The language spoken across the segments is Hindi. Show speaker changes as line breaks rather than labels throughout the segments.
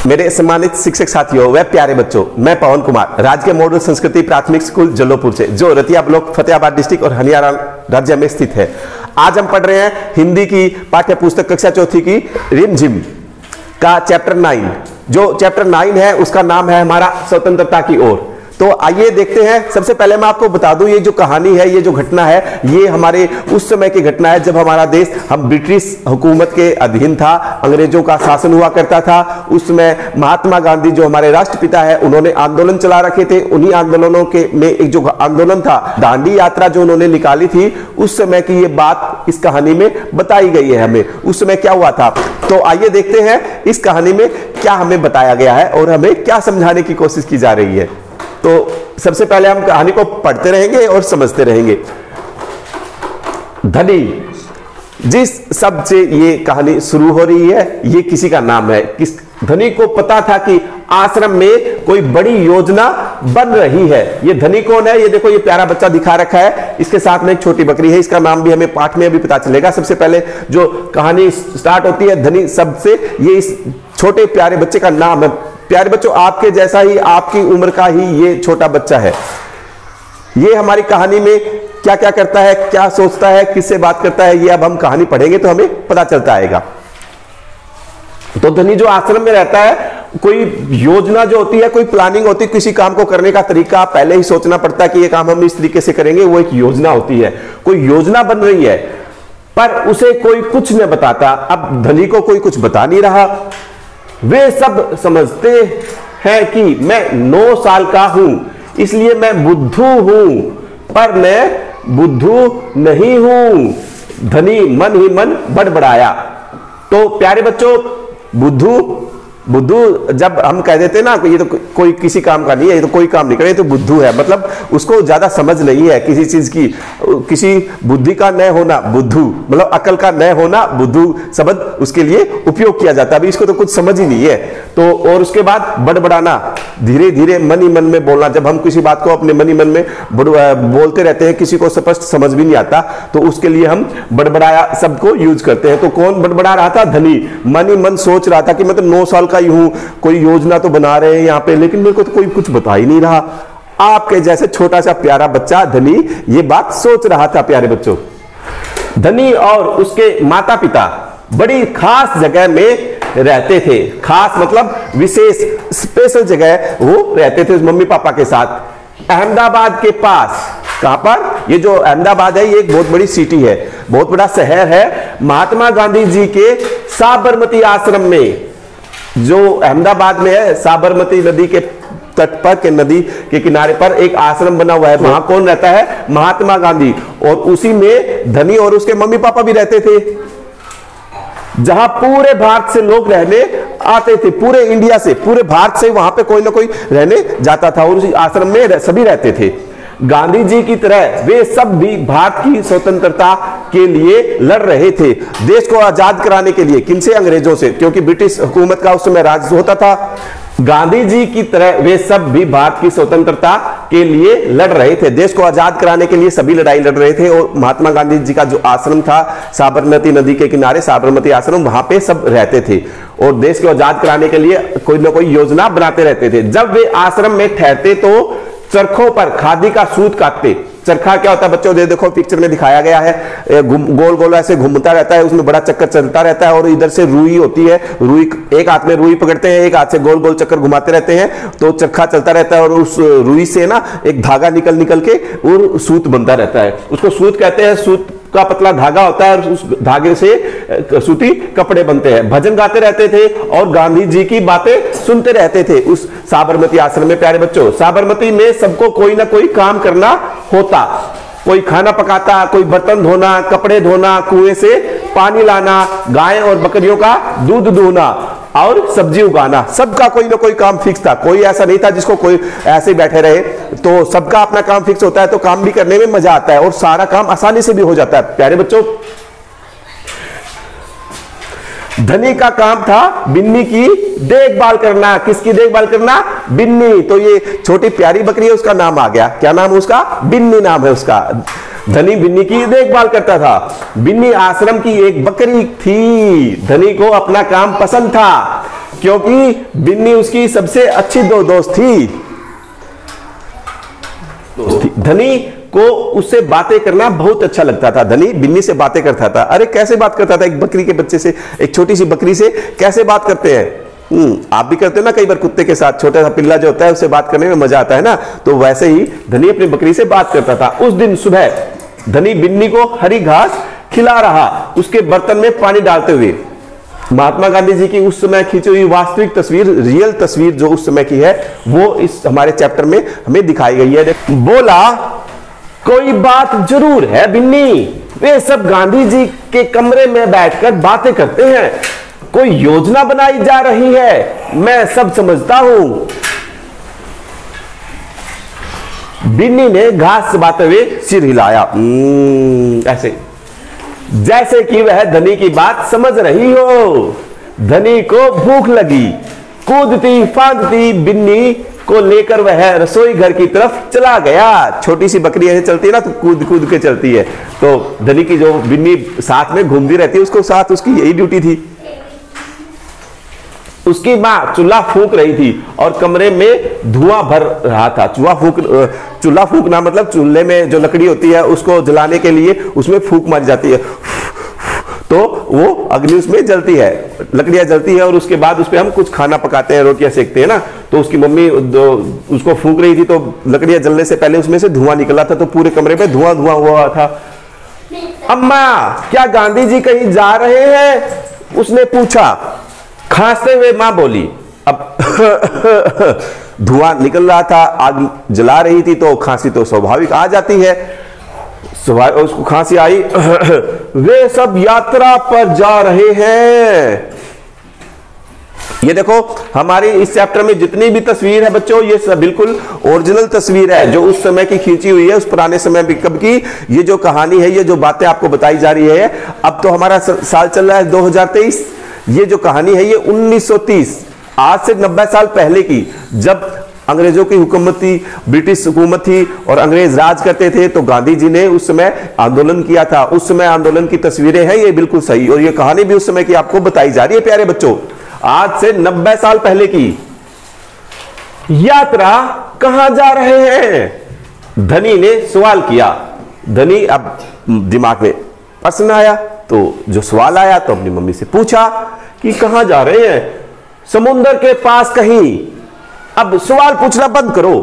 मेरे सम्मानित शिक्षक साथियों व प्यारे बच्चों, मैं पवन कुमार राजकीय मॉडल संस्कृति प्राथमिक स्कूल जल्लोपुर से, जो रतिया ब्लॉक फतेहाबाद डिस्ट्रिक्ट और हरियाणा राज्य में स्थित है। आज हम पढ़ रहे हैं हिंदी की पाठ्य पुस्तक कक्षा चौथी की रिमझिम का चैप्टर 9। जो चैप्टर 9 है उसका नाम है हमारा स्वतंत्रता की ओर। तो आइए देखते हैं। सबसे पहले मैं आपको बता दूं, ये जो कहानी है, ये जो घटना है, ये हमारे उस समय की घटना है जब हमारा देश हम ब्रिटिश हुकूमत के अधीन था, अंग्रेजों का शासन हुआ करता था। उस समय महात्मा गांधी जो हमारे राष्ट्रपिता है, उन्होंने आंदोलन चला रखे थे। उन्हीं आंदोलनों के में एक जो आंदोलन था, दांडी यात्रा जो उन्होंने निकाली थी, उस समय की ये बात इस कहानी में बताई गई है हमें। उस समय क्या हुआ था, तो आइए देखते हैं इस कहानी में क्या हमें बताया गया है और हमें क्या समझाने की कोशिश की जा रही है। तो सबसे पहले हम कहानी को पढ़ते रहेंगे और समझते रहेंगे। धनी, जिस शब्द से ये कहानी शुरू हो रही है, ये किसी का नाम है। किस धनी को पता था कि आश्रम में कोई बड़ी योजना बन रही है। ये धनी कौन है? ये देखो, ये प्यारा बच्चा दिखा रखा है, इसके साथ में एक छोटी बकरी है। इसका नाम भी हमें पाठ में अभी पता चलेगा। सबसे पहले जो कहानी स्टार्ट होती है धनी शब्द से, ये इस छोटे प्यारे बच्चे का नाम है। प्यारे बच्चों, आपके जैसा ही, आपकी उम्र का ही ये छोटा बच्चा है। ये हमारी कहानी में क्या क्या करता है, क्या सोचता है, किससे बात करता है, ये अब हम कहानी पढ़ेंगे तो हमें पता चलता आएगा। तो धनी जो आश्रम में रहता है, कोई योजना जो होती है, कोई प्लानिंग होती है, किसी काम को करने का तरीका पहले ही सोचना पड़ता है कि ये काम हम इस तरीके से करेंगे। वो एक योजना होती है, कोई योजना बन रही है, पर उसे कोई कुछ नहीं बताता। अब धनी को कोई कुछ बता नहीं रहा। वे सब समझते हैं कि मैं 9 साल का हूं, इसलिए मैं बुद्धू हूं, पर मैं बुद्धू नहीं हूं। धनी मन ही मन बड़बड़ाया। तो प्यारे बच्चों, बुद्धू जब हम कह देते ना, ये तो कोई किसी काम का नहीं है, ये तो कोई काम नहीं करे, तो बुद्धू है, मतलब उसको ज्यादा समझ नहीं है किसी चीज की। किसी बुद्धि का न होना बुद्धू, मतलब अकल का न होना बुद्धू शब्द उसके लिए उपयोग किया जाता है। अभी इसको तो कुछ समझ ही नहीं है। तो और उसके बाद बड़बड़ाना, धीरे धीरे मन ही मन में बोलना। जब हम किसी बात को अपने मन ही मन में बोलते रहते हैं, किसी को स्पष्ट समझ भी नहीं आता, तो उसके लिए हम बड़बड़ाया शब्द को यूज करते हैं। तो कौन बड़बड़ा रहा था? धनी मन ही मन सोच रहा था कि मैं तो 9 साल ही हूं, कोई योजना तो बना रहे हैं यहाँ पे, लेकिन मेरे को तो कोई कुछ बता ही नहीं रहा। आपके जैसे छोटा सा प्यारा बच्चा धनी ये बात सोच रहा था। प्यारे बच्चों, धनी और उसके माता पिता बड़ी खास जगह में रहते थे। खास मतलब विशेष, स्पेशल जगह वो रहते थे मम्मी पापा के साथ, अहमदाबाद के पास। कहां पर? ये जो अहमदाबाद है, ये एक बहुत बड़ी सिटी है, बहुत बड़ा शहर है। महात्मा गांधी जी के साबरमती आश्रम में, जो अहमदाबाद में है, साबरमती नदी के तट पर के नदी के किनारे पर एक आश्रम बना हुआ है। वहां कौन रहता है? महात्मा गांधी। और उसी में धनी और उसके मम्मी पापा भी रहते थे, जहां पूरे भारत से लोग रहने आते थे। पूरे इंडिया से, पूरे भारत से वहां पे कोई ना कोई रहने जाता था और उसी आश्रम में सभी रहते थे। गांधी जी की तरह वे सब भी भारत की स्वतंत्रता के लिए लड़ रहे थे, देश को आजाद कराने के लिए। किनसे? अंग्रेजों से, क्योंकि ब्रिटिश हुकूमत का उस समय राज होता था। गांधी जी की तरह वे सब भी भारत की स्वतंत्रता के लिए लड़ रहे थे, देश को आजाद कराने के लिए सभी लड़ाई लड़ रहे थे। और महात्मा गांधी जी का जो आश्रम था साबरमती नदी के किनारे, साबरमती आश्रम, वहां पे सब रहते थे और देश को आजाद कराने के लिए कोई ना कोई योजना बनाते रहते थे। जब वे आश्रम में ठहरते तो चरखों पर खादी का सूत काटते। चरखा क्या होता है बच्चों? देखो पिक्चर में दिखाया गया है, गोल गोल ऐसे घूमता रहता है, उसमें बड़ा चक्कर चलता रहता है और इधर से रुई होती है। रुई, एक हाथ में रुई पकड़ते हैं, एक हाथ से गोल गोल चक्कर घुमाते रहते हैं, तो चरखा चलता रहता है और उस रुई से ना एक धागा निकल के और सूत बनता रहता है। उसको सूत कहते हैं। सूत का पतला धागा होता है और उस धागे से सूती कपड़े बनते हैं। भजन गाते रहते थे और गांधी जी की बातें सुनते रहते थे उस साबरमती आश्रम में। प्यारे बच्चों, साबरमती में सबको कोई ना कोई काम करना होता। कोई खाना पकाता, कोई बर्तन धोना, कपड़े धोना, कुएं से पानी लाना, गाय और बकरियों का दूध दूहना और सब्जी उगाना। सबका कोई ना कोई काम फिक्स था। कोई ऐसा नहीं था जिसको कोई ऐसे बैठे रहे। तो सबका अपना काम फिक्स होता है, तो काम भी करने में मजा आता है और सारा काम आसानी से भी हो जाता है। प्यारे बच्चों, धनी का काम था बिन्नी की देखभाल करना। किसकी देखभाल करना? बिन्नी। तो ये छोटी प्यारी बकरी है, उसका नाम आ गया। क्या नाम है उसका? बिन्नी नाम है उसका। धनी बिन्नी की देखभाल करता था। बिन्नी आश्रम की एक बकरी थी। धनी को अपना काम पसंद था क्योंकि बिन्नी उसकी सबसे अच्छी दोस्त थी। धनी को उससे बातें करना बहुत अच्छा लगता था। धनी बिन्नी से बातें करता था। अरे कैसे बात करता था, एक बकरी के बच्चे से, एक छोटी सी बकरी से कैसे बात करते हैं। आप भी करते हो ना कई बार कुत्ते के साथ, छोटा सा पिल्ला जो होता है उससे बात करने में मजा आता है ना, तो वैसे ही धनी अपनी बकरी से बात करता था। उस दिन सुबह धनी बिन्नी को हरी घास खिला रहा, उसके बर्तन में पानी डालते हुए। महात्मा गांधी जी की उस समय खींची हुई वास्तविक तस्वीर, रियल तस्वीर जो उस समय की है, वो इस हमारे चैप्टर में हमें दिखाई गई है। बोला, कोई बात जरूर है बिन्नी, वे सब गांधी जी के कमरे में बैठकर बातें करते हैं, कोई योजना बनाई जा रही है, मैं सब समझता हूं। बिन्नी ने घास चबाते हुए सिर हिलाया, ऐसे जैसे कि वह धनी की बात समझ रही हो। धनी को भूख लगी। कूदती फांदती बिन्नी को लेकर वह रसोई घर की तरफ चला गया। छोटी सी बकरी ऐसे चलती है ना, तो कूद कूद के चलती है, तो धनी की जो बिन्नी साथ में घूमती रहती है, उसको साथ उसकी यही ड्यूटी थी। उसकी मां चूल्हा फूंक रही थी और कमरे में धुआं भर रहा था। चूल्हा फूंकना मतलब चूल्हे में जो लकड़ी होती है उसको जलाने के लिए उसमें फूंक मारी जाती है, तो वो अग्नि उसमें जलती है, लकड़ियां जलती है और उसके बाद उस पर हम कुछ खाना पकाते हैं, रोटियां सेकते हैं ना। तो उसकी मम्मी उसको फूंक रही थी, तो लकड़ियां जलने से पहले उसमें से धुआं निकला था, तो पूरे कमरे में धुआं धुआं हुआ था। अम्मा, क्या गांधी जी कहीं जा रहे हैं? उसने पूछा। खांसते हुए मां बोली। अब धुआं निकल रहा था, आग जला रही थी, तो खांसी तो स्वाभाविक आ जाती है, उसको खांसी आई। वे सब यात्रा पर जा रहे हैं। ये देखो हमारी इस चैप्टर में जितनी भी तस्वीर है बच्चों, ये सब बिल्कुल ओरिजिनल तस्वीर है, जो उस समय की खींची हुई है, उस पुराने समय में कब की। ये जो कहानी है, ये जो बातें आपको बताई जा रही है, अब तो हमारा साल चल रहा है 2023। ये जो कहानी है ये 1930, आज से 90 साल पहले की, जब अंग्रेजों की हुकूमत थी, ब्रिटिश हुकूमत थी और अंग्रेज राज करते थे, तो गांधी जी ने उस समय आंदोलन किया था। उस समय आंदोलन की तस्वीरें हैं ये, बिल्कुल सही, और ये कहानी भी उस समय की आपको बताई जा रही है प्यारे बच्चों, आज से 90 साल पहले की। यात्रा कहां जा रहे हैं? धनी ने सवाल किया। धनी अब दिमाग में प्रश्न आया, तो जो सवाल आया तो अपनी मम्मी से पूछा कि कहां जा रहे हैं? समुद्र के पास कहीं। अब सवाल पूछना बंद करो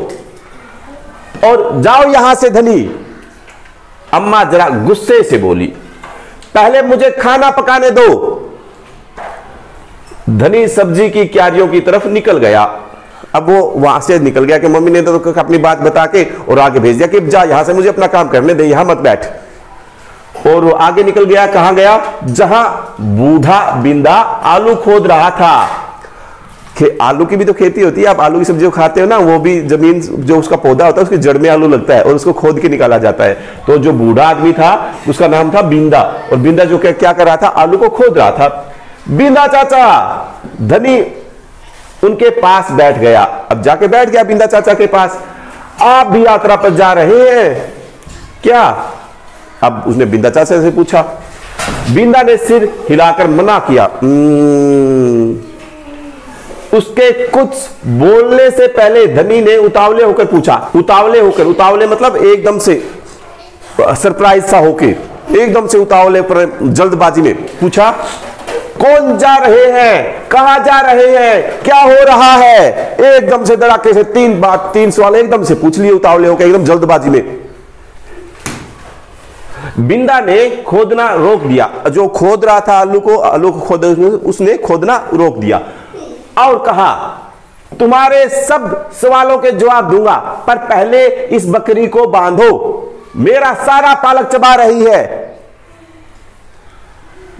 और जाओ यहां से धनी। अम्मा जरा गुस्से से बोली, पहले मुझे खाना पकाने दो। धनी सब्जी की क्यारियों की तरफ निकल गया। अब वो वहां से निकल गया कि मम्मी ने तो अपनी बात बता के और आगे भेज दिया कि जा यहां से, मुझे अपना काम करने दे, यहां मत बैठ। और वो आगे निकल गया। कहां गया? जहां बूढ़ा बिंदा आलू खोद रहा था। आलू की भी तो खेती होती है, आप आलू की सब्जी खाते हो ना, वो भी जमीन जो उसका पौधा होता है उसकी जड़ में आलू लगता है और उसको खोद के निकाला जाता है। तो जो बूढ़ा आदमी था उसका नाम था बिंदा, और बिंदा जो क्या कर रहा था? आलू को खोद रहा था। बिंदा चाचा, धनी उनके पास बैठ गया। अब जाके बैठ गया बिंदा चाचा के पास। आप भी यात्रा पर जा रहे हैं क्या? अब उसने बिंदा चाचा से पूछा। बिंदा ने सिर हिलाकर मना किया। उसके कुछ बोलने से पहले धनी ने उतावले होकर पूछा। उतावले मतलब एकदम से सरप्राइज सा होके, एकदम से उतावले पर जल्दबाजी में पूछा, कौन जा रहे हैं? कहां जा रहे हैं? क्या हो रहा है? एकदम से धड़ाके से तीन सवाल एकदम से पूछ लिए उतावले होकर, एकदम जल्दबाजी में। बिंदा ने खोदना रोक दिया। जो खोद रहा था आलू को खोद, उसने खोदना रोक दिया और कहा, तुम्हारे सब सवालों के जवाब दूंगा, पर पहले इस बकरी को बांधो, मेरा सारा पालक चबा रही है।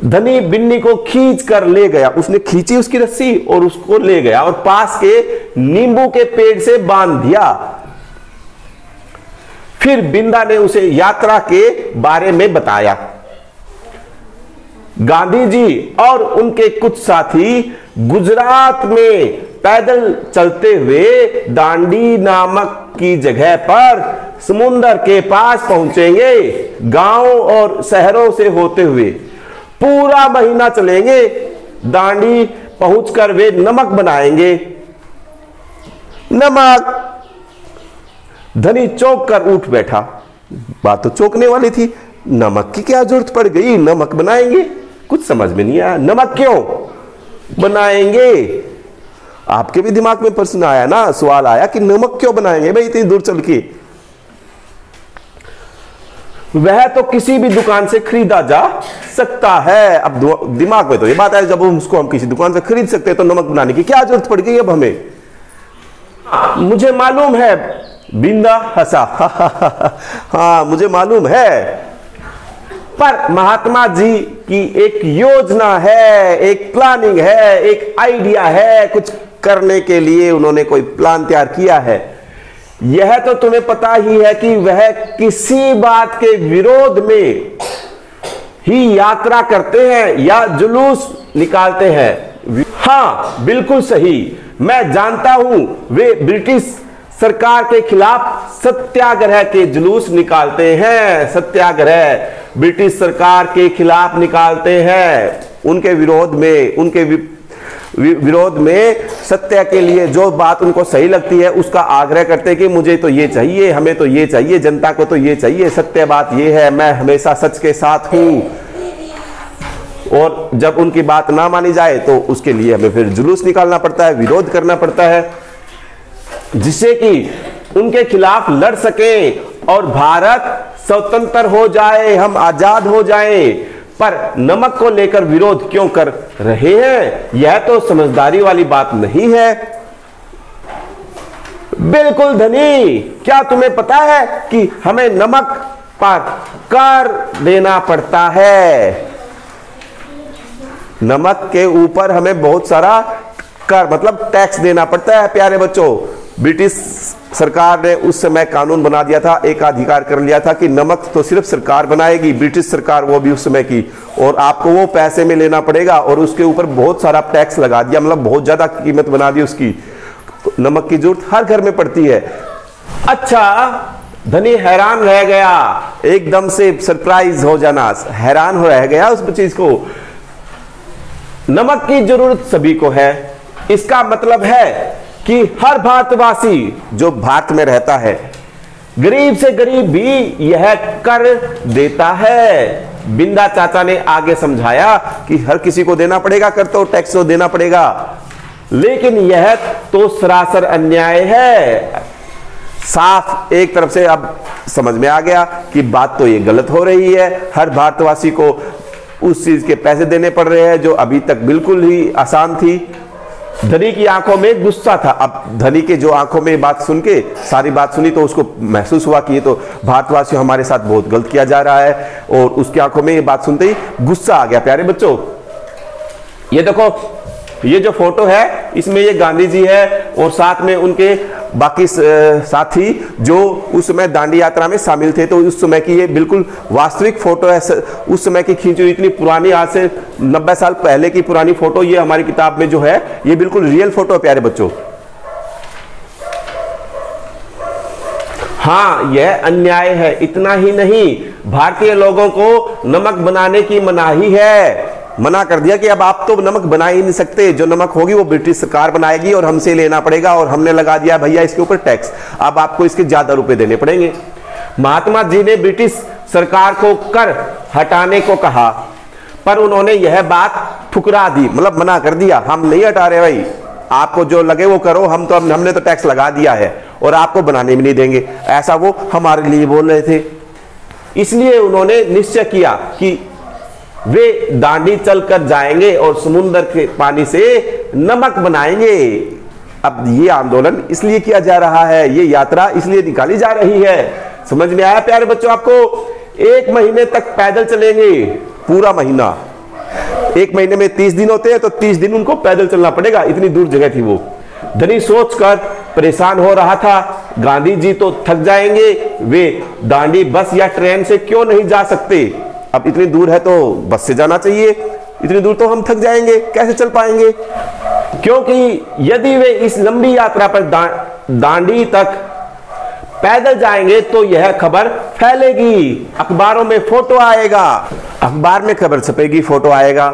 धनी बिन्नी को खींच कर ले गया। उसने खींची उसकी रस्सी और उसको ले गया और पास के नींबू के पेड़ से बांध दिया। फिर बिंदा ने उसे यात्रा के बारे में बताया। गांधी जी और उनके कुछ साथी गुजरात में पैदल चलते हुए दांडी नामक की जगह पर समुद्र के पास पहुंचेंगे। गांव और शहरों से होते हुए पूरा महीना चलेंगे। दांडी पहुंचकर वे नमक बनाएंगे। नमक। धनी चौंक कर उठ बैठा। बात तो चौंकने वाली थी, नमक की क्या जरूरत पड़ गई, नमक बनाएंगे, कुछ समझ में नहीं आया। नमक क्यों बनाएंगे? आपके भी दिमाग में प्रश्न आया ना, सवाल आया कि नमक क्यों बनाएंगे भाई इतनी दूर चल के? वह तो किसी भी दुकान से खरीदा जा सकता है। अब दिमाग में तो ये बात है, जब उसको हम किसी दुकान से खरीद सकते हैं तो नमक बनाने की क्या जरूरत पड़ गई अब हमें? मुझे मालूम है। बिंदा हंसा। हाँ मुझे मालूम है, पर महात्मा जी की एक योजना है, एक प्लानिंग है, एक आइडिया है, कुछ करने के लिए उन्होंने कोई प्लान तैयार किया है। यह तो तुम्हें पता ही है कि वह किसी बात के विरोध में ही यात्रा करते हैं या जुलूस निकालते हैं। हाँ बिल्कुल सही, मैं जानता हूं वे ब्रिटिश सरकार के खिलाफ सत्याग्रह के जुलूस निकालते हैं। सत्याग्रह ब्रिटिश सरकार के खिलाफ निकालते हैं, उनके विरोध में, उनके विरोध में सत्य के लिए जो बात उनको सही लगती है उसका आग्रह करते हैं कि मुझे तो ये चाहिए, हमें तो ये चाहिए, जनता को तो ये चाहिए, सत्य बात ये है, मैं हमेशा सच के साथ हूं। और जब उनकी बात ना मानी जाए तो उसके लिए हमें फिर जुलूस निकालना पड़ता है, विरोध करना पड़ता है, जिससे कि उनके खिलाफ लड़ सके और भारत स्वतंत्र हो जाए, हम आजाद हो जाएं। पर नमक को लेकर विरोध क्यों कर रहे हैं? यह तो समझदारी वाली बात नहीं है। बिल्कुल धनी, क्या तुम्हें पता है कि हमें नमक पर कर देना पड़ता है? नमक के ऊपर हमें बहुत सारा कर मतलब टैक्स देना पड़ता है। प्यारे बच्चों, ब्रिटिश सरकार ने उस समय कानून बना दिया था, एकाधिकार कर लिया था कि नमक तो सिर्फ सरकार बनाएगी, ब्रिटिश सरकार वो भी उस समय की, और आपको वो पैसे में लेना पड़ेगा, और उसके ऊपर बहुत सारा टैक्स लगा दिया, मतलब बहुत ज्यादा कीमत बना दी उसकी। नमक की जरूरत हर घर में पड़ती है। अच्छा, धनी हैरान रह गया, एकदम से सरप्राइज हो जाना, हैरान हो रह गया उस चीज को। नमक की जरूरत सभी को है, इसका मतलब है कि हर भारतवासी जो भारत में रहता है, गरीब से गरीब भी यह कर देता है। बिंदा चाचा ने आगे समझाया कि हर किसी को देना पड़ेगा कर, तो टैक्स तो देना पड़ेगा, लेकिन यह तो सरासर अन्याय है। साफ एक तरफ से अब समझ में आ गया कि बात तो ये गलत हो रही है, हर भारतवासी को उस चीज के पैसे देने पड़ रहे हैं जो अभी तक बिल्कुल ही आसान थी। धनी की आंखों में गुस्सा था। अब धनी के जो आंखों में बात सुन के सारी बात सुनी तो उसको महसूस हुआ कि ये तो भारतवासी हमारे साथ बहुत गलत किया जा रहा है, और उसकी आंखों में ये बात सुनते ही गुस्सा आ गया। प्यारे बच्चों, ये देखो, ये जो फोटो है इसमें ये गांधी जी है और साथ में उनके बाकी साथी जो उस समय दांडी यात्रा में शामिल थे। तो उस समय की ये बिल्कुल वास्तविक फोटो है, उस समय की खींची हुई, इतनी पुरानी, आज से 90 साल पहले की पुरानी फोटो ये हमारी किताब में जो है ये बिल्कुल रियल फोटो है। प्यारे बच्चों, हाँ यह अन्याय है। इतना ही नहीं, भारतीय लोगों को नमक बनाने की मनाही है, मना कर दिया कि अब आप तो नमक बना ही नहीं सकते, जो नमक होगी वो ब्रिटिश सरकार बनाएगी और हमसे लेना पड़ेगा, और हमने लगा दिया भैया इसके ऊपर टैक्स, अब आपको इसके ज्यादा रुपए देने पड़ेंगे। महात्मा जी ने ब्रिटिश सरकार को कर हटाने को कहा, पर उन्होंने यह बात ठुकरा दी, मतलब मना कर दिया, हम नहीं हटा रहे भाई, आपको जो लगे वो करो, हमने तो टैक्स लगा दिया है और आपको बनाने भी नहीं देंगे, ऐसा वो हमारे लिए बोल रहे थे। इसलिए उन्होंने निश्चय किया कि वे दांडी चलकर जाएंगे और समुद्र के पानी से नमक बनाएंगे। अब ये आंदोलन इसलिए किया जा रहा है, ये यात्रा इसलिए निकाली जा रही है। समझ में आया प्यारे बच्चों आपको? 1 महीने तक पैदल चलेंगे, पूरा महीना। 1 महीने में 30 दिन होते हैं, तो 30 दिन उनको पैदल चलना पड़ेगा, इतनी दूर जगह थी वो। धनी सोचकर परेशान हो रहा था, गांधी जी तो थक जाएंगे, वे दांडी बस या ट्रेन से क्यों नहीं जा सकते? अब इतनी दूर है तो बस से जाना चाहिए, इतनी दूर तो हम थक जाएंगे, कैसे चल पाएंगे? क्योंकि यदि वे इस लंबी यात्रा पर दांडी तक पैदल जाएंगे तो यह खबर फैलेगी, अखबारों में फोटो आएगा, अखबार में खबर छपेगी, फोटो आएगा,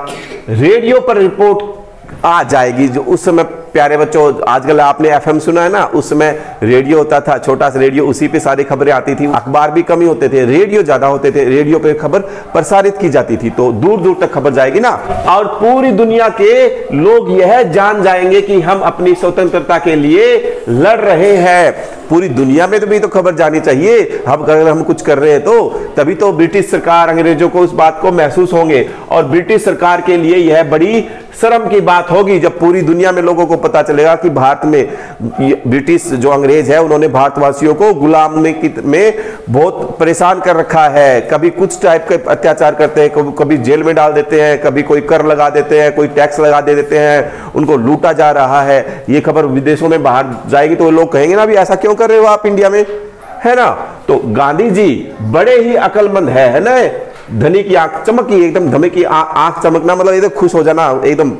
रेडियो पर रिपोर्ट आ जाएगी। जो उस समय प्यारे बच्चों, आजकल आपने एफएम सुना है ना, उस समय रेडियो होता था, छोटा सा रेडियो, उसी पे सारी खबरें आती थी। अखबार भी कम ही होते थे, रेडियो ज्यादा होते थे, रेडियो पे खबर प्रसारित की जाती थी, तो दूर दूर तक खबर जाएगी ना, और पूरी दुनिया के लोग यह जान जाएंगे कि हम अपनी स्वतंत्रता के लिए लड़ रहे हैं। पूरी दुनिया में तो भी तो खबर जानी चाहिए। अगर हम कुछ कर रहे हैं तो तभी तो ब्रिटिश सरकार, अंग्रेजों को उस बात को महसूस होंगे, और ब्रिटिश सरकार के लिए यह बड़ी शर्म की बात होगी जब पूरी दुनिया में लोगों को पता चलेगा कि भारत में ब्रिटिश जो अंग्रेज है उन्होंने भारतवासियों को गुलामी में बहुत परेशान कर रखा है। कभी कुछ टाइप के अत्याचार करते हैं, कभी जेल में डाल देते हैं, कभी कोई कर लगा देते हैं, कोई टैक्स लगा दे देते हैं, उनको लूटा जा रहा है। ये खबर विदेशों में बाहर जाएगी तो लोग कहेंगे ना भी ऐसा क्यों कर रहे हो आप इंडिया में, है ना। तो गांधी जी बड़े ही अक्लमंद है ना। धनी की आंख चमकी, एकदम धनी की आंख चमकना मतलब एकदम खुश हो जाना, एकदम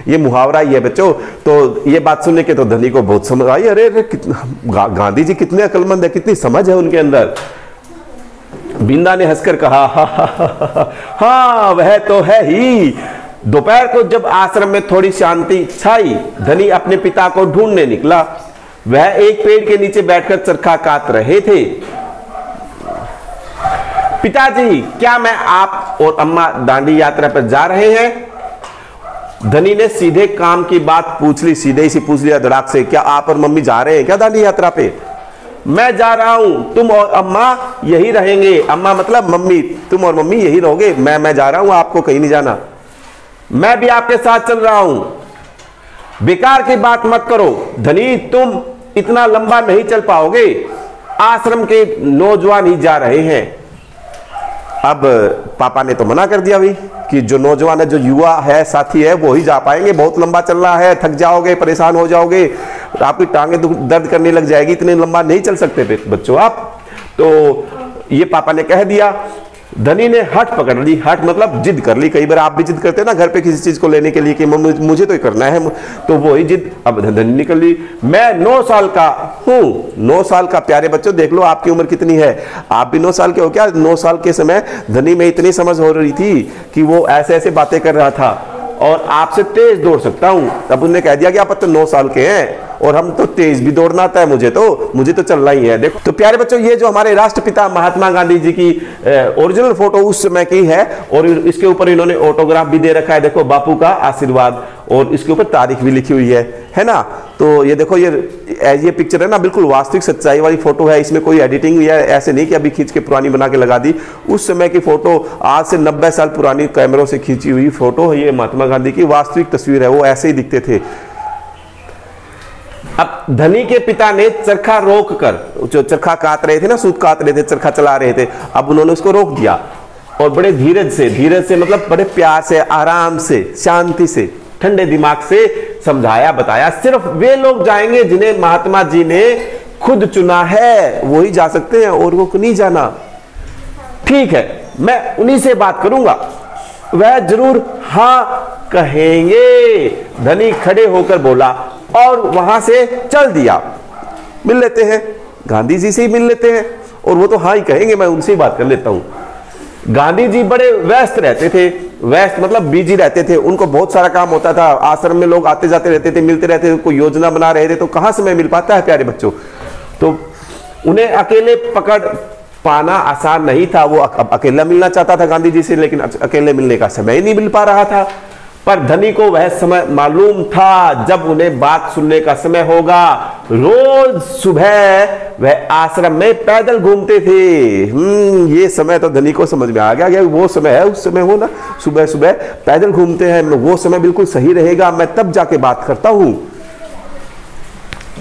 ये मुहावरा ही है बच्चों। तो ये बात सुनने के तो धनी को बहुत समझ आई, अरे अरे गांधी जी कितने अक्लमंद है, कितनी समझ है उनके अंदर। बिंदा ने हंसकर कहा, हाँ वह तो है ही। दोपहर को जब आश्रम में थोड़ी शांति छाई, धनी अपने पिता को ढूंढने निकला। वह एक पेड़ के नीचे बैठकर चरखा काट रहे थे। पिताजी, क्या मैं आप और अम्मा दांडी यात्रा पर जा रहे हैं? धनी ने सीधे काम की बात पूछ ली, सीधे ही पूछ लिया धड़ाक से, क्या आप और मम्मी जा रहे हैं क्या दांडी यात्रा पे? मैं जा रहा हूं, तुम और अम्मा यही रहेंगे। अम्मा मतलब मम्मी, तुम और मम्मी यही रहोगे, मैं जा रहा हूं, आपको कहीं नहीं जाना। मैं भी आपके साथ चल रहा हूं। बेकार की बात मत करो धनी, तुम इतना लंबा नहीं चल पाओगे। आश्रम के नौजवान ही जा रहे हैं। अब पापा ने तो मना कर दिया भाई कि जो नौजवान है, जो युवा है, साथी है, वो ही जा पाएंगे। बहुत लंबा चलना है, थक जाओगे, परेशान हो जाओगे, आपकी टांगें दर्द करने लग जाएगी, इतने लंबा नहीं चल सकते बच्चों आप। तो ये पापा ने कह दिया। धनी ने हट पकड़ ली, हट मतलब जिद कर ली। कई बार आप भी जिद करते हैं ना घर पे किसी चीज को लेने के लिए कि मुझे तो ही करना है, तो वो ही जिद। अब धनी निकल ली, मैं 9 साल का हूं। 9 साल का, प्यारे बच्चों देख लो आपकी उम्र कितनी है। आप भी 9 साल के हो क्या? 9 साल के समय धनी में इतनी समझ हो रही थी कि वो ऐसे ऐसे बातें कर रहा था, और आपसे तेज दौड़ सकता हूं। तब उन्होंने कह दिया कि आप तो 9 साल के हैं और हम तो तेज भी दौड़ना आता है, मुझे तो चलना ही है। देखो तो प्यारे बच्चों, ये जो हमारे राष्ट्रपिता महात्मा गांधी जी की ओरिजिनल फोटो उस समय की है, और इसके ऊपर इन्होंने ऑटोग्राफ भी दे रखा है। देखो, बापू का आशीर्वाद, और इसके ऊपर तारीख भी लिखी हुई है ना। तो ये देखो, ये पिक्चर है ना, बिल्कुल वास्तविक सच्चाई वाली फोटो है। इसमें कोई एडिटिंग या ऐसे नहीं कि अभी खींच के पुरानी बना के लगा दी। उस समय की फोटो, आज से 90 साल पुरानी कैमरों से खींची हुई फोटो है। ये महात्मा गांधी की वास्तविक तस्वीर है, वो ऐसे ही दिखते थे। अब धनी के पिता ने चरखा रोक कर, जो चरखा काट रहे थे ना, सूत काट रहे थे, चरखा चला रहे थे, अब उन्होंने उसको रोक दिया, और बड़े धीरज से मतलब बड़े प्यार से, आराम से, शांति से, ठंडे दिमाग से समझाया, बताया। सिर्फ वे लोग जाएंगे जिन्हें महात्मा जी ने खुद चुना है, वो ही जा सकते हैं, और वो नहीं जाना। ठीक है, मैं उन्हीं से बात करूंगा, वह जरूर हाँ कहेंगे। धनी खड़े होकर बोला और वहां से चल दिया। मिल लेते हैं, गांधी जी से ही मिल लेते हैं, और वो तो हाँ ही कहेंगे, मैं उनसे ही बात कर लेता हूं। गांधी जी बड़े व्यस्त रहते थे, व्यस्त मतलब बिजी रहते थे, उनको बहुत सारा काम होता था। आश्रम में लोग आते जाते रहते थे, मिलते रहते थे, कोई योजना बना रहे थे, तो कहां समय मिल पाता है प्यारे बच्चों। तो उन्हें अकेले पकड़ पाना आसान नहीं था। वो अकेला मिलना चाहता था गांधी जी से, लेकिन अकेले मिलने का समय ही नहीं मिल पा रहा था। पर धनी को वह समय मालूम था जब उन्हें बात सुनने का समय होगा। रोज सुबह वह आश्रम में पैदल घूमते थे। ये समय तो धनी को समझ में आ गया, वो समय है, उस समय हो ना, सुबह सुबह पैदल घूमते हैं, वो समय बिल्कुल सही रहेगा, मैं तब जाके बात करता हूं।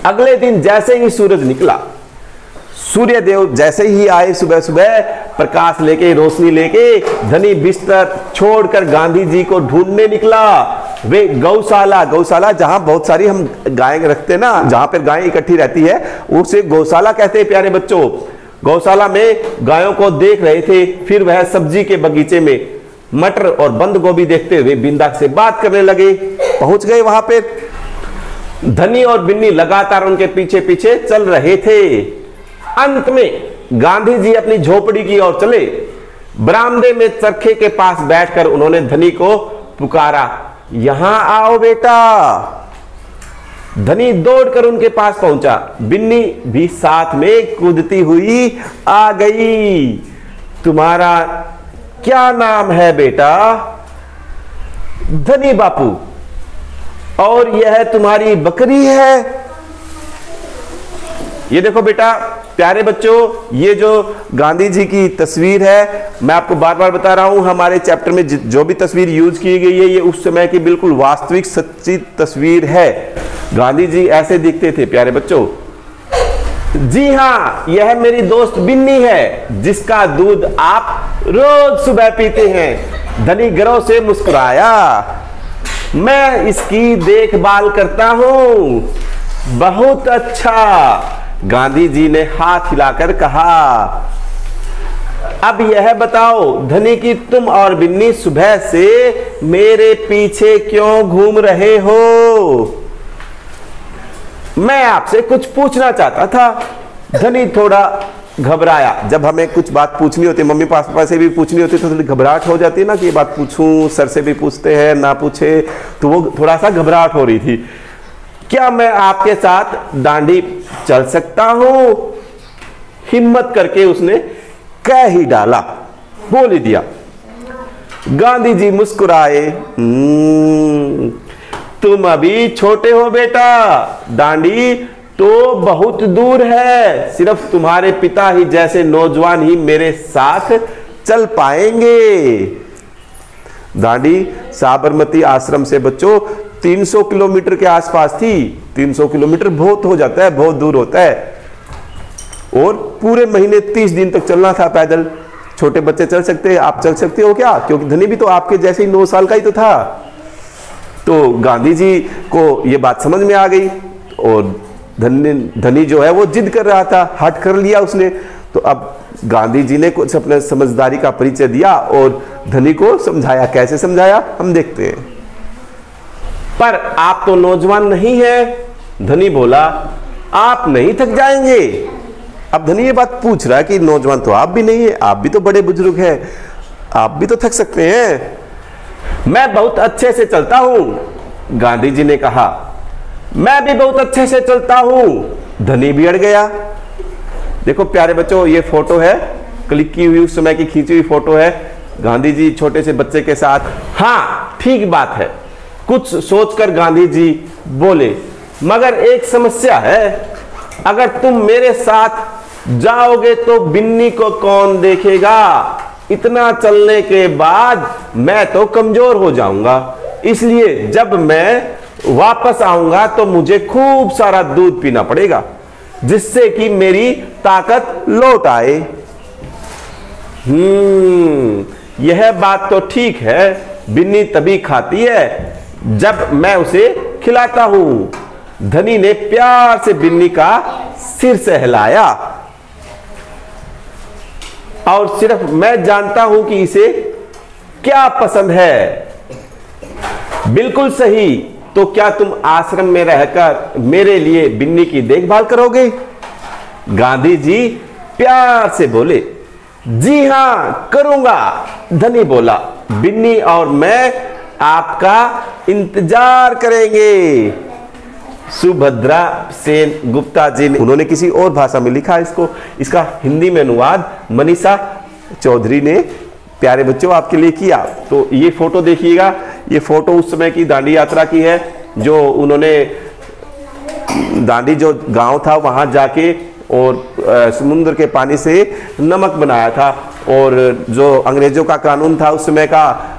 अगले दिन जैसे ही सूरज निकला, सूर्य देव जैसे ही आए सुबह सुबह प्रकाश लेके, रोशनी लेके, धनी बिस्तर छोड़कर गांधी जी को ढूंढने निकला। वे गौशाला जहां बहुत सारी हम गायें रखते ना, जहां पर गायें इकट्ठी रहती है, उसे गौशाला कहते हैं प्यारे बच्चों। गौशाला में गायों को देख रहे थे। फिर वह सब्जी के बगीचे में मटर और बंद गोभी देखते हुए बिंदा से बात करने लगे। पहुंच गए वहां पे। धनी और बिन्नी लगातार उनके पीछे पीछे चल रहे थे। अंत में गांधी जी अपनी झोपड़ी की ओर चले। बरामदे में चरखे के पास बैठकर उन्होंने धनी को पुकारा, यहां आओ बेटा। धनी दौड़कर उनके पास पहुंचा। बिन्नी भी साथ में कूदती हुई आ गई। तुम्हारा क्या नाम है बेटा? धनी बापू। और यह तुम्हारी बकरी है? ये देखो बेटा प्यारे बच्चों, ये जो गांधी जी की तस्वीर है, मैं आपको बार बार बता रहा हूं, हमारे चैप्टर में जो भी तस्वीर यूज की गई है ये उस समय की बिल्कुल वास्तविक सच्ची तस्वीर है। गांधी जी ऐसे दिखते थे प्यारे बच्चों। जी हां, यह मेरी दोस्त बिन्नी है जिसका दूध आप रोज सुबह पीते हैं। धनी गर्व से मुस्कुराया। मैं इसकी देखभाल करता हूं। बहुत अच्छा, गांधी जी ने हाथ हिलाकर कहा। अब यह बताओ धनी कि तुम और बिन्नी सुबह से मेरे पीछे क्यों घूम रहे हो? मैं आपसे कुछ पूछना चाहता था। धनी थोड़ा घबराया। जब हमें कुछ बात पूछनी होती है, मम्मी पापा से भी पूछनी होती है तो थोड़ी घबराहट हो जाती है ना कि ये बात पूछूं, सर से भी पूछते हैं ना पूछे, तो वो थोड़ा सा घबराहट हो रही थी। क्या मैं आपके साथ दांडी चल सकता हूं? हिम्मत करके उसने कह ही डाला, बोल ही दिया। गांधी जी मुस्कुराए। तुम अभी छोटे हो बेटा, दांडी तो बहुत दूर है। सिर्फ तुम्हारे पिता ही जैसे नौजवान ही मेरे साथ चल पाएंगे। दांडी साबरमती आश्रम से बच्चों 300 किलोमीटर के आसपास थी। 300 किलोमीटर बहुत हो जाता है, बहुत दूर होता है। और पूरे महीने 30 दिन तक चलना था पैदल। छोटे बच्चे चल सकते हैं, आप चल सकते हो क्या? क्योंकि धनी भी तो आपके जैसे ही 9 साल का ही तो था। तो गांधी जी को यह बात समझ में आ गई और धनी जो है वो जिद कर रहा था, हट कर लिया उसने। तो अब गांधी जी ने कुछ अपने समझदारी का परिचय दिया और धनी को समझाया। कैसे समझाया हम देखते हैं। पर आप तो नौजवान नहीं हैं। धनी बोला, आप नहीं थक जाएंगे? अब धनी ये बात पूछ रहा है कि नौजवान तो आप भी नहीं है, आप भी तो बड़े बुजुर्ग हैं, आप भी तो थक सकते हैं। मैं बहुत अच्छे से चलता हूं, गांधी जी ने कहा। मैं भी बहुत अच्छे से चलता हूं। धनी भी अड़ गया। देखो प्यारे बच्चों, ये फोटो है क्लिक की हुई, उस समय की खींची हुई फोटो है, गांधी जी छोटे से बच्चे के साथ। हाँ ठीक बात है, कुछ सोचकर गांधी जी बोले, मगर एक समस्या है। अगर तुम मेरे साथ जाओगे तो बिन्नी को कौन देखेगा? इतना चलने के बाद मैं तो कमजोर हो जाऊंगा। इसलिए जब मैं वापस आऊंगा तो मुझे खूब सारा दूध पीना पड़ेगा जिससे कि मेरी ताकत लौट आए। यह बात तो ठीक है। बिन्नी तभी खाती है जब मैं उसे खिलाता हूं। धनी ने प्यार से बिन्नी का सिर सहलाया। और सिर्फ मैं जानता हूं कि इसे क्या पसंद है। बिल्कुल सही। तो क्या तुम आश्रम में रहकर मेरे लिए बिन्नी की देखभाल करोगे? गांधी जी प्यार से बोले। जी हां करूंगा, धनी बोला। बिन्नी और मैं आपका इंतजार करेंगे। सुभद्रा सेन गुप्ता जी ने, उन्होंने किसी और भाषा में लिखा इसको, इसका हिंदी में अनुवाद मनीषा चौधरी ने प्यारे बच्चों आपके लिए किया। तो ये फोटो देखिएगा, ये फोटो उस समय की दांडी यात्रा की है, जो उन्होंने दांडी जो गांव था वहां जाके और समुद्र के पानी से नमक बनाया था। और जो अंग्रेजों का कानून था उस समय का,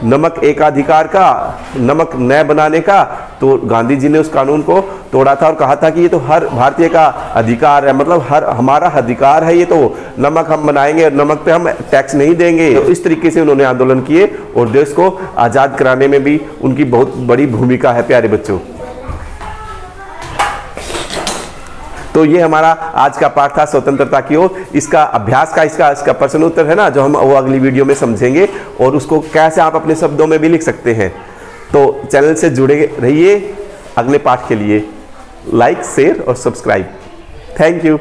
नमक एकाधिकार का, नमक न बनाने का, तो गांधी जी ने उस कानून को तोड़ा था और कहा था कि ये तो हर भारतीय का अधिकार है, मतलब हर हमारा अधिकार है, ये तो नमक हम बनाएंगे और नमक पे हम टैक्स नहीं देंगे। तो इस तरीके से उन्होंने आंदोलन किए और देश को आजाद कराने में भी उनकी बहुत बड़ी भूमिका है प्यारे बच्चों। तो ये हमारा आज का पाठ था स्वतंत्रता की ओर। इसका अभ्यास का इसका प्रश्न उत्तर है ना, जो हम वो अगली वीडियो में समझेंगे और उसको कैसे आप अपने शब्दों में भी लिख सकते हैं। तो चैनल से जुड़े रहिए अगले पाठ के लिए। लाइक, शेयर और सब्सक्राइब। Thank you.